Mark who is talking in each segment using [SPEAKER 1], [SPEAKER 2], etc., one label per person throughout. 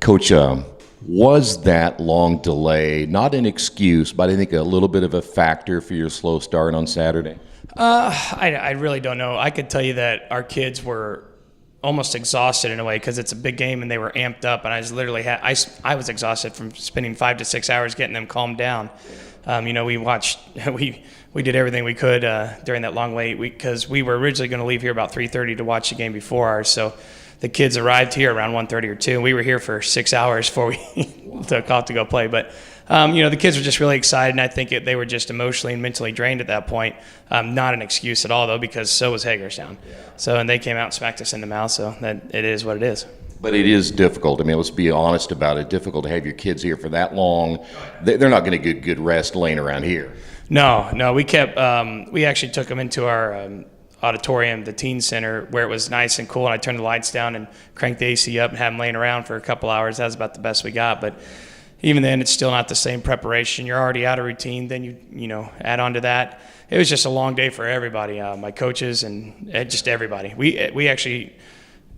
[SPEAKER 1] Coach, was that long delay not an excuse, but I think a little bit of a factor for your slow start on Saturday?
[SPEAKER 2] I really don't know. I could tell you that our kids were almost exhausted in a way because it's a big game and they were amped up, and I was literally I was exhausted from spending 5 to 6 hours getting them calmed down. We watched we did everything we could during that long wait because we were originally going to leave here about 3:30 to watch the game before ours. So the kids arrived here around 1:30 or 2, and we were here for 6 hours before we took off to go play. But the kids were just really excited, and I think they were just emotionally and mentally drained at that point. Not an excuse at all, though, because so was Hagerstown. So, and they came out and smacked us in the mouth, so that it is what it is.
[SPEAKER 1] But it is difficult. I mean, let's be honest about it. Difficult to have your kids here for that long. They're not going to get good rest laying around here.
[SPEAKER 2] No. We actually took them into our auditorium, the teen center, where it was nice and cool, and I turned the lights down and cranked the AC up and had them laying around for a couple hours. That was about the best we got. But even then, it's still not the same preparation. You're already out of routine. Then you add on to that. It was just a long day for everybody, my coaches and just everybody. We actually,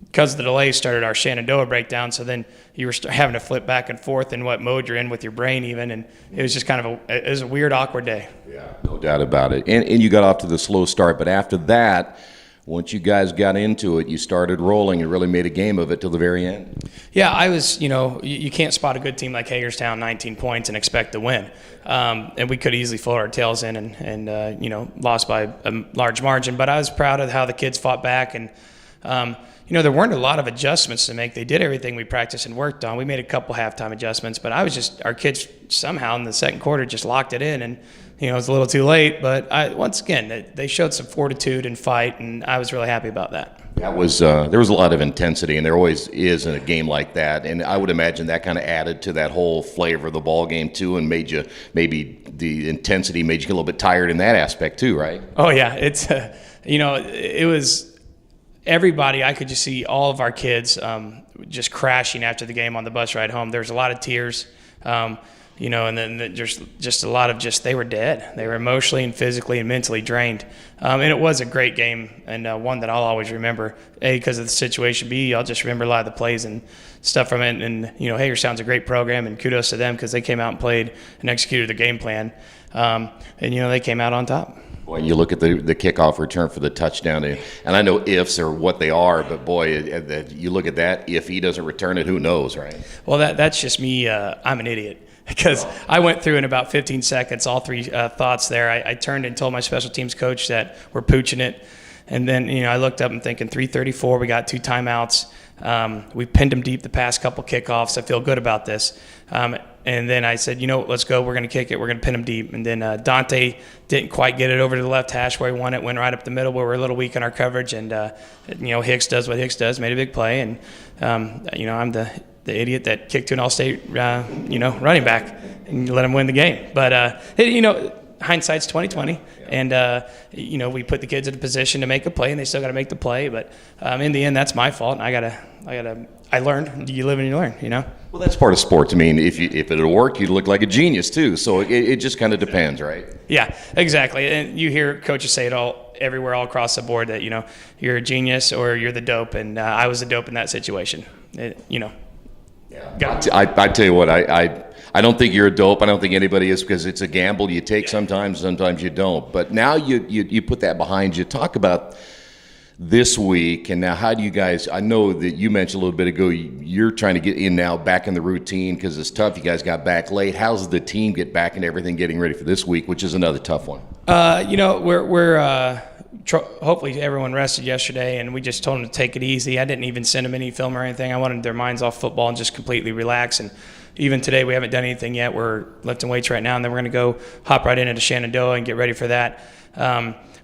[SPEAKER 2] because of the delay, started our Shenandoah breakdown. So then you were having to flip back and forth in what mode you're in with your brain even, and it was just kind of a weird, awkward day.
[SPEAKER 1] Yeah, no doubt about it. And you got off to the slow start, but after that, once you guys got into it, you started rolling and really made a game of it till the very end.
[SPEAKER 2] Yeah, I was, you can't spot a good team like Hagerstown, 19 points, and expect to win. And we could easily float our tails in and lost by a large margin. But I was proud of how the kids fought back. And, there weren't a lot of adjustments to make. They did everything we practiced and worked on. We made a couple halftime adjustments, but our kids somehow in the second quarter just locked it in. And, it was a little too late, but once again, they showed some fortitude and fight, and I was really happy about that.
[SPEAKER 1] There was a lot of intensity, and there always is in a game like that. And I would imagine that kind of added to that whole flavor of the ball game too, and maybe the intensity made you get a little bit tired in that aspect too, right?
[SPEAKER 2] Oh yeah, it's it was everybody. I could just see all of our kids just crashing after the game on the bus ride home. There was a lot of tears. And then there's just a lot of they were dead. They were emotionally and physically and mentally drained. And it was a great game and one that I'll always remember, A, because of the situation, B, I'll just remember a lot of the plays and stuff from it. And, Hagerstown's a great program, and kudos to them because they came out and played and executed the game plan. They came out on top.
[SPEAKER 1] When you look at the kickoff return for the touchdown, and I know ifs are what they are, but boy, you look at that, if he doesn't return it, who knows, right?
[SPEAKER 2] Well, that's just me. I'm an idiot. Because I went through in about 15 seconds all three thoughts there. I turned and told my special teams coach that we're pooching it. And then, I looked up and thinking 3:34, we got 2 timeouts. We pinned them deep the past couple kickoffs. I feel good about this. And then I said, let's go. We're going to kick it. We're going to pin them deep. And then Dante didn't quite get it over to the left hash where he wanted it. Went right up the middle where we're a little weak in our coverage. And, Hicks does what Hicks does, made a big play. And, I'm the idiot that kicked to an all-state, running back and let him win the game. But, hindsight's 20/20, and we put the kids in a position to make a play, and they still got to make the play. But in the end, that's my fault. And I learned. You live and you learn.
[SPEAKER 1] Well, that's part of sports. I mean, if it'll work, you'd look like a genius too. So it just kind of depends, right?
[SPEAKER 2] Yeah, exactly. And you hear coaches say it everywhere, all across the board, that you're a genius or you're the dope, and I was the dope in that situation.
[SPEAKER 1] Yeah. I tell you what, I don't think you're a dope. I don't think anybody is, because it's a gamble you take sometimes you don't. But now you put that behind you. Talk about this week, and now how do you guys, I know that you mentioned a little bit ago, you're trying to get in now back in the routine because it's tough. You guys got back late. How's the team get back and everything getting ready for this week, which is another tough one?
[SPEAKER 2] We're hopefully everyone rested yesterday, and we just told them to take it easy. I didn't even send them any film or anything. I wanted their minds off football and just completely relax. And even today, we haven't done anything yet. We're lifting weights right now, and then we're going to go hop right into Shenandoah and get ready for that.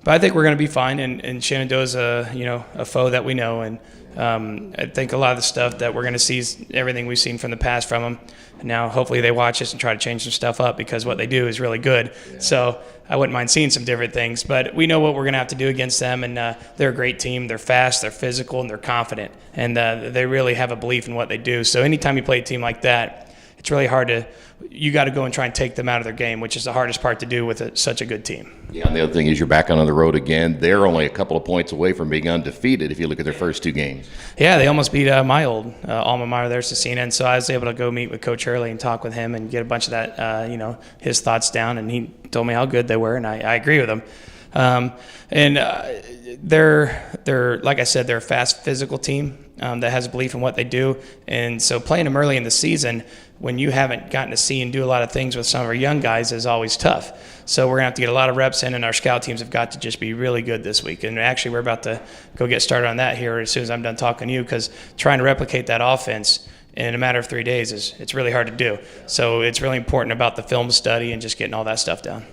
[SPEAKER 2] But I think we're going to be fine. And Shenandoah's a foe that we know, and I think a lot of the stuff that we're going to see is everything we've seen from the past from them. And now, hopefully, they watch us and try to change some stuff up, because what they do is really good. Yeah. So I wouldn't mind seeing some different things. But we know what we're going to have to do against them, and they're a great team. They're fast, they're physical, and they're confident. And they really have a belief in what they do. So anytime you play a team like that, it's really hard to. You got to go and try and take them out of their game, which is the hardest part to do with such a good team.
[SPEAKER 1] Yeah, and the other thing is you're back on the road again. They're only a couple of points away from being undefeated if you look at their first 2 games.
[SPEAKER 2] Yeah, they almost beat my old alma mater there, Cecina, and so I was able to go meet with Coach Hurley and talk with him and get a bunch of that, his thoughts down, and he told me how good they were, and I agree with him. They're like I said, they're a fast physical team that has belief in what they do, and so playing them early in the season when you haven't gotten to see and do a lot of things with some of our young guys is always tough. So we're going to have to get a lot of reps in, and our scout teams have got to just be really good this week. And actually, we're about to go get started on that here as soon as I'm done talking to you, because trying to replicate that offense in a matter of 3 days it's really hard to do. So it's really important about the film study and just getting all that stuff done.